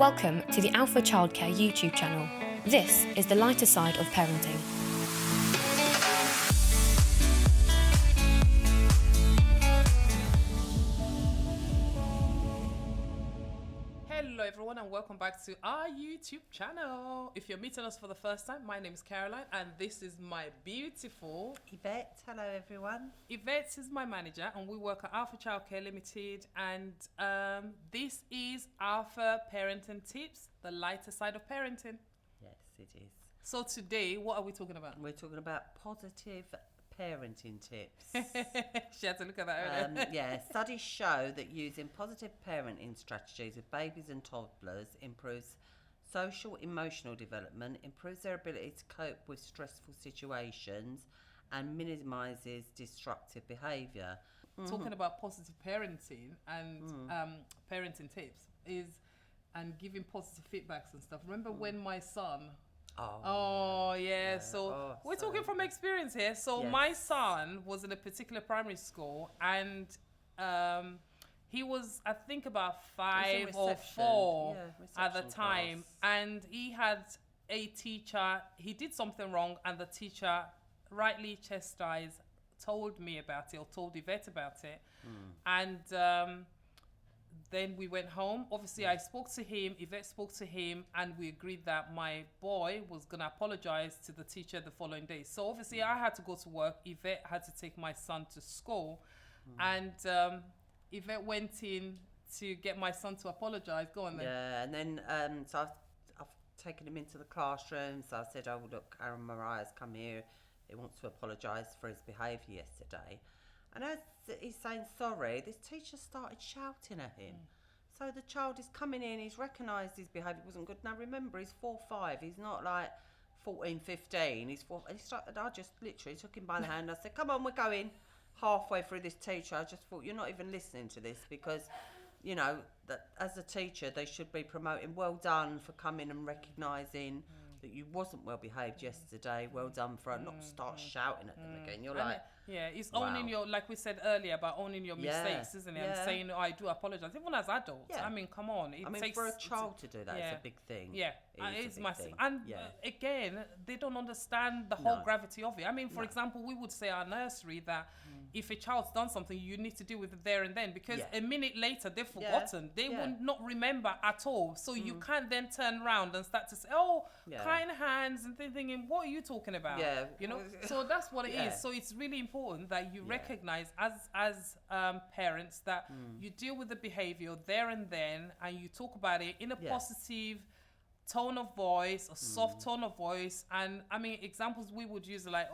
Welcome to the Alpha Childcare YouTube channel. This is the lighter side of parenting. Hello everyone and welcome back to our YouTube channel. If you're meeting us for the first time, my name is Caroline and this is my beautiful Yvette. Hello everyone. Yvette is my manager and we work at Alpha Childcare Limited, and this is Alpha Parenting Tips, the lighter side of parenting. Yes, it is. So today, what are we talking about? We're talking about positive parenting tips. She had to look at that earlier. Studies show that using positive parenting strategies with babies and toddlers improves social emotional development, improves their ability to cope with stressful situations, and minimises disruptive behaviour. Talking about positive parenting and parenting tips and giving positive feedbacks and stuff. Remember when my son... So we're talking from experience here. So my son was in a particular primary school, and he was, I think, about 5 or 4 at the time, and he had a teacher. He did something wrong, and the teacher rightly chastised, told me about it, or told Yvette about it, and then we went home. Obviously, I spoke to him, Yvette spoke to him, and we agreed that my boy was going to apologize to the teacher the following day. So obviously, I had to go to work. Yvette had to take my son to school. And Yvette went in to get my son to apologize. Go on then. Yeah, and then so I've taken him into the classroom. So I said, oh, look, Aaron Mariah's come here. He wants to apologise for his behaviour yesterday. And as he's saying sorry, this teacher started shouting at him. So the child is coming in, he's recognised his behaviour wasn't good. Now remember, he's 4, 5. He's not like 14, 15. He's 4. And I just literally took him by the hand. I said, come on, we're going. Halfway through this teacher, I just thought, you're not even listening to this, because, you know, that as a teacher, they should be promoting, well done for coming and recognising that you wasn't well behaved yesterday. Well done for not to start shouting at them again. You're like... it's owning your, like we said earlier, about owning your mistakes, isn't it? And saying, I do apologise. Even as adults, I mean, come on. It takes, for a child to do that, it's a big thing. Yeah, it's massive. Thing. And again, they don't understand the whole gravity of it. I mean, for example, we would say at our nursery that if a child's done something, you need to deal with it there and then, because a minute later, they've forgotten. They will not remember at all. So you can't then turn around and start to say, kind hands, and thinking, what are you talking about? Yeah. You know, so that's what it is. So it's really important that you recognize as parents that you deal with the behavior there and then, and you talk about it in a positive tone of voice, a soft tone of voice. And I mean, examples we would use are like,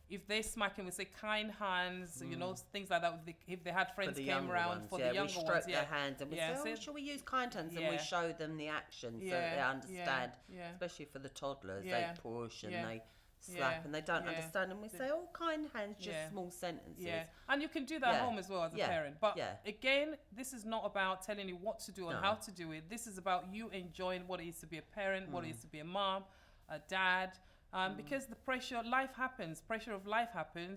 if they're smacking, we say kind hands, you know, things like that. If they had friends came around for the younger ones, we stroke their hands and we say, shall we use kind hands? And we show them the action so that they understand, especially for the toddlers. They push and they slap and they don't understand, and we say, kind hands, just small sentences. And you can do that at home as well as a parent. But again, this is not about telling you what to do and how to do it. This is about you enjoying what it is to be a parent, what it is to be a mom, a dad. Because the pressure of life happens.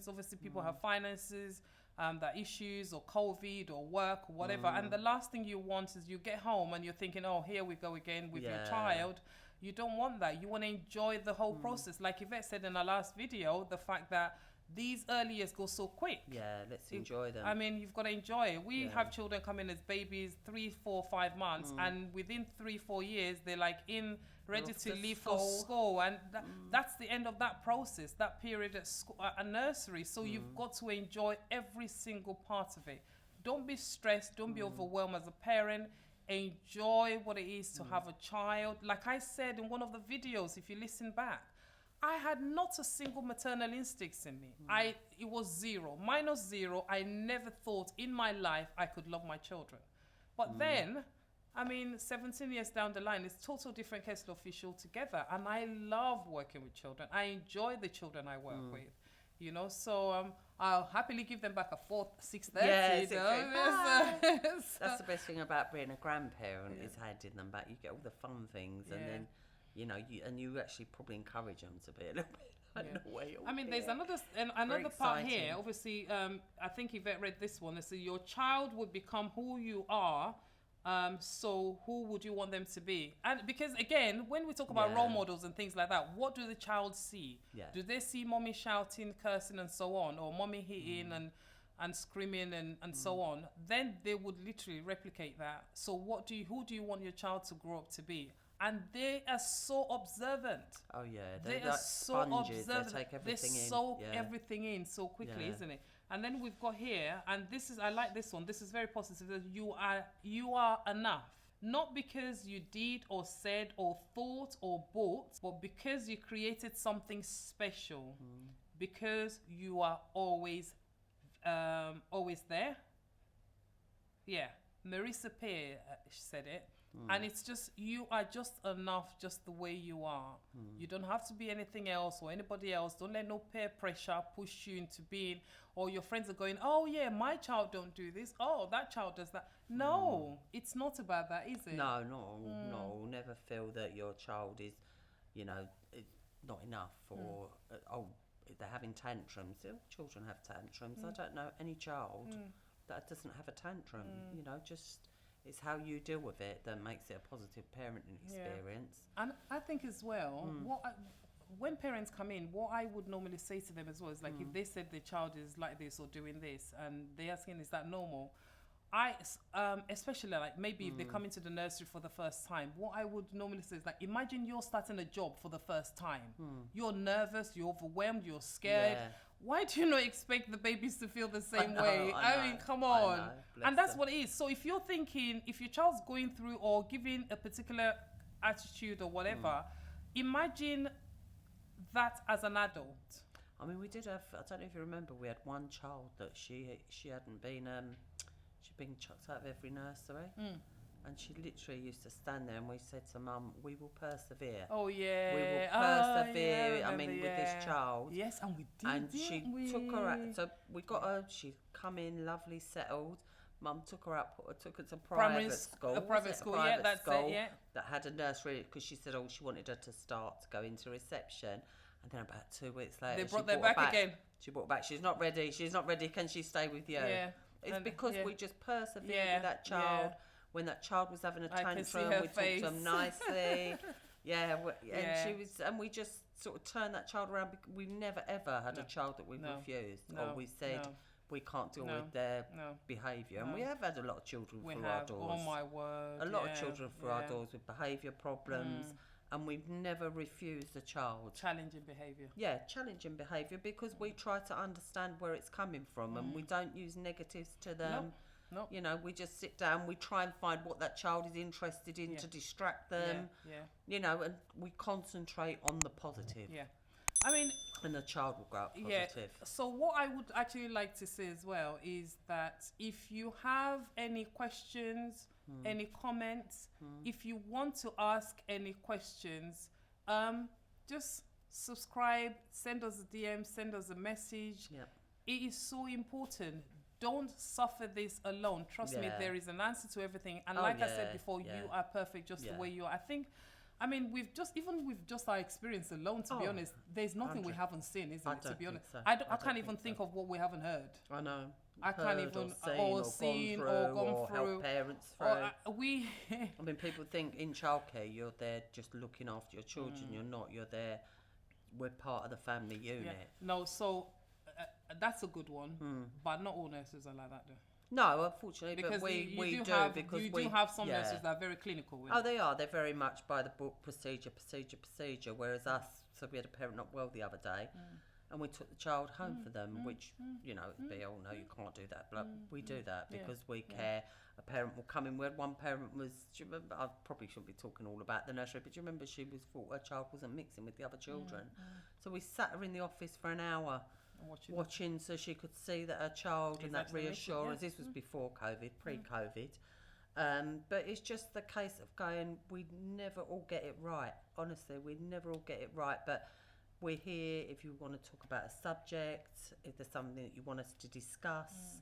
Obviously, people have finances, that issues, or COVID, or work, or whatever. And the last thing you want is you get home and you're thinking, here we go again with your child. You don't want that. You want to enjoy the whole process. Like Yvette said in our last video, the fact that these early years go so quick. Yeah, let's enjoy them. I mean, you've got to enjoy it. We have children come in as babies, 3, 4, 5 months, and within 3, 4 years, they're like ready to leave for school, and that's the end of that process, that period at school, at nursery. So you've got to enjoy every single part of it. Don't be stressed. Don't be overwhelmed as a parent. Enjoy what it is to have a child. Like I said in one of the videos, if you listen back, I had not a single maternal instincts in me. It was zero, -0. I never thought in my life I could love my children. But then, I mean, 17 years down the line, it's total different kettle of fish altogether. And I love working with children. I enjoy the children I work with, you know. So I'll happily give them back a 4:30. That's the best thing about being a grandparent is handing them back. You get all the fun things, and then, you know, you actually probably encourage them to be a little bit. I mean, there's another part here. Obviously, I think Yvette read this one. So your child would become who you are So who would you want them to be? And because again, when we talk about Yeah. role models and things like that, what do the child see? Yeah. Do they see mommy shouting, cursing and so on, or mommy hitting and screaming and so on? Then they would literally replicate that. So who do you want your child to grow up to be? And they are so observant. Oh yeah, They they're are like so sponges. observant. They take everything they in. soak Yeah. everything in so quickly, Yeah. isn't it? And then we've got here, and this is, I like this one. This is very positive. That you are enough. Not because you did or said or thought or bought, but because you created something special. Because you are always there. Yeah, Marisa Peer said it. And it's just, you are just enough just the way you are. You don't have to be anything else or anybody else. Don't let no peer pressure push you into being, or your friends are going, oh yeah, my child don't do this. Oh, that child does that. No, it's not about that, is it? No, no. Never feel that your child is, not enough, or they're having tantrums. Children have tantrums. I don't know any child that doesn't have a tantrum. Just it's how you deal with it that makes it a positive parenting experience. And I think as well, when parents come in, what I would normally say to them as well is like, if they said the child is like this or doing this, and they're asking, is that normal? I, especially like maybe if they come into the nursery for the first time, what I would normally say is like, imagine you're starting a job for the first time. You're nervous, you're overwhelmed, you're scared. Yeah. Why do you not expect the babies to feel the same know, way? I I mean, know, come I on. know, bless And that's them. what it is. So if you're thinking, if your child's going through or giving a particular attitude or whatever, imagine that as an adult. I mean, we did have. I don't know if you remember. We had one child that she hadn't been. She'd been chucked out of every nursery, and she literally used to stand there, and we said to Mum, "We will persevere. Oh yeah, We will Oh, persevere." yeah, I mean, with this child. Yes, and we did. And she didn't we? took her out. So we got her. She come in, lovely, settled. Mum took her out, took her to private school. A private school, yeah, private that's school it, yeah. That had a nursery, because she said, she wanted her to start to go into reception. And then about 2 weeks later, They she brought them her back again. She brought her back. She's not ready. She's not ready. Can she stay with you? Yeah. It's And- because yeah. we just persevered Yeah, with that child. yeah. When that child was having a I can see tantrum, her we talked face. to them nicely. And Yeah. she was, and we just sort of turned that child around. We never ever had a child that we No. refused, No. or we said No. we can't deal No. with their No. behaviour. And No. we have had a lot of children We through our have. doors. Oh my word. A lot yeah, of children through our yeah. doors with behaviour problems, and we've never refused a child. Challenging behaviour. Yeah, challenging behaviour, because we try to understand where it's coming from, and we don't use negatives to them. Nope. We just sit down, we try and find what that child is interested in to distract them, Yeah. and we concentrate on the positive, Yeah. I mean, and the child will grow up yeah. positive. So what I would actually like to say as well is that if you have any questions, any comments, if you want to ask any questions, just subscribe, send us a DM, send us a message. Yep. It is so important. Don't suffer this alone. Trust me, Yeah. there is an answer to everything. And Oh, like I yeah, said before, yeah. you are perfect just the Yeah. way you are. I mean, with just our experience alone, to be Oh, honest, there's nothing we 100. haven't seen, isn't I it? To don't be think honest, so. I I don't can't even think think so. of what we haven't heard. I know. I can't Heard even- or seen gone or through gone or through. helped parents through. We I mean, people think in childcare you're there just looking after your children. You're not. You're there. We're part of the family unit. no, so that's a good one, but not all nurses are like that though. No, unfortunately, Because but we you do have, because you we do have some yeah. nurses that are very clinical. With Oh, it. they are. They're very much by the book, procedure. Whereas us, so we had a parent not well the other day, and we took the child home for them, which it'd be, oh no, you can't do that. But we do that because we care. A parent will come in. We had one parent was. Do you remember? I probably shouldn't be talking all about the nursery, but do you remember she was thought her child wasn't mixing with the other children, so we sat her in the office for an hour. Watching so she could see that her child and that actually mixing, reassurance. yeah. This was before COVID, pre-COVID. But it's just the case of going, we never all get it right. Honestly, we never all get it right. But we're here if you want to talk about a subject, if there's something that you want us to discuss.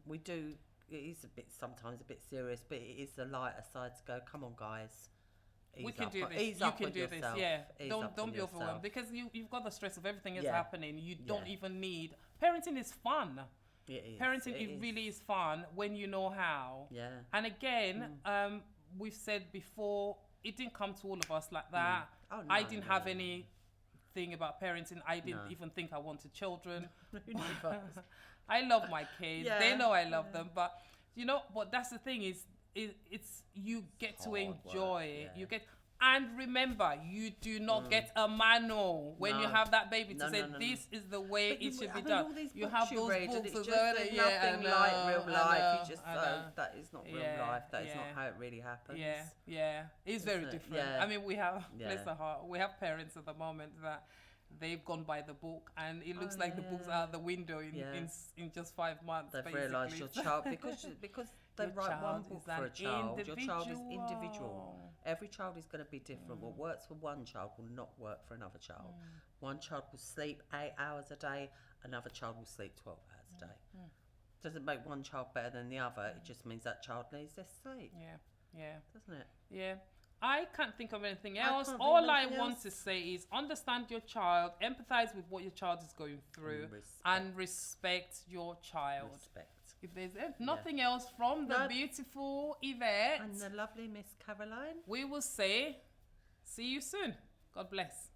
We do, it is sometimes a bit serious, but it is the lighter side to go, come on guys. We can do this. Ease You up can with do this. yourself. Yeah. Ease Don't up on be overwhelmed yourself. because you've got the stress of everything is Yeah. happening. You don't Yeah. even need parenting is fun. It is. Parenting, it really is fun when you know how. Yeah. And again, we've said before, it didn't come to all of us like that. Oh, no, I didn't have no. anything about parenting. I didn't even think I wanted children. Who knows? I love my kids. Yeah. They know I love them. But, but that's the thing is, it's you get to Hard enjoy work, it. yeah. You get. And remember, you do not get a manual when you No. have that baby to No, say no, no, this is the way But it should I be mean, done. all these You books have you those read, and books it's as just well. there's Yeah, nothing like real life. You just that is not real Yeah, life. That is not yeah. how it really happens. Yeah, it's very Isn't it? different. Yeah. I mean, we have Yeah. bless the heart. We have parents at the moment that they've gone by the book, and it looks like the book's yeah. out the window in just 5 months. They've basically. realised your child because they Your write one child book is for a an child. Your child is individual. individual. Every child is going to be different. What works for one child will not work for another child. One child will sleep 8 hours a day. Another child will sleep 12 hours a day. Doesn't make one child better than the other. It just means that child needs their sleep, Yeah. doesn't it? Yeah. I can't think of anything I else. can't think All of I anything want else. to say is understand your child, empathize with what your child is going through, and respect your child. Respect. If there's nothing else from the No. beautiful Yvette, And the lovely Miss Caroline. we will say, see you soon. God bless.